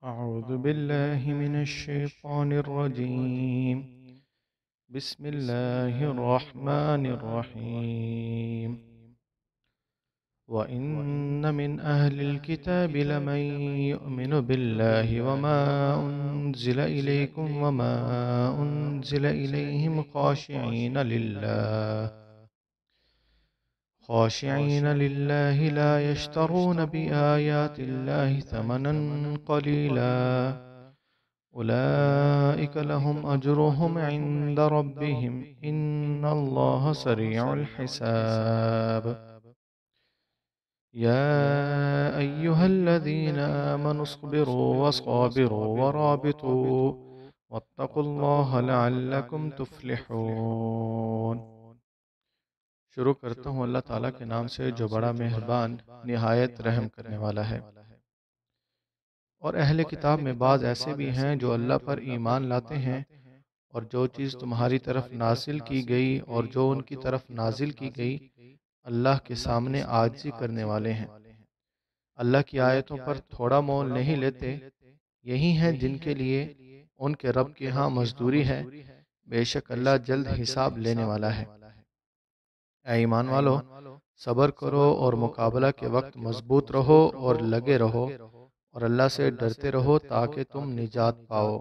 أعوذ بالله من الشيطان الرجيم. بسم الله الرحمن الرحيم. وإن من أهل الكتاب لمن يؤمن بالله وما أنزل إليكم وما أنزل إليهم خاشعين لله لا يشترون بآيات الله ثمنا قليلا أولئك لهم أجرهم عند ربهم إن الله سريع الحساب. يا أيها الذين آمنوا اصبروا وصابروا ورابطوا واتقوا الله لعلكم تفلحون. شروع کرتا ہوں اللہ تعالیٰ کے نام سے جو بڑا مہربان نہایت رحم کرنے والا ہے۔ اور اہل کتاب میں بعض ایسے بھی ہیں جو اللہ پر ایمان لاتے ہیں اور جو چیز تمہاری طرف نازل کی گئی اور جو ان کی طرف نازل کی گئی اللہ کے سامنے عاجزی کرنے والے ہیں، اللہ کی آیتوں پر تھوڑا مول نہیں لیتے، یہی ہیں جن کے لیے ان کے رب کے ہاں مزدوری ہے، بے شک اللہ جلد حساب لینے والا ہے۔ اے ایمان والو، صبر کرو اور مقابلہ کے وقت مضبوط رہو اور لگے رہو اور اللہ سے ڈرتے رہو تاکہ تم نجات پاؤ۔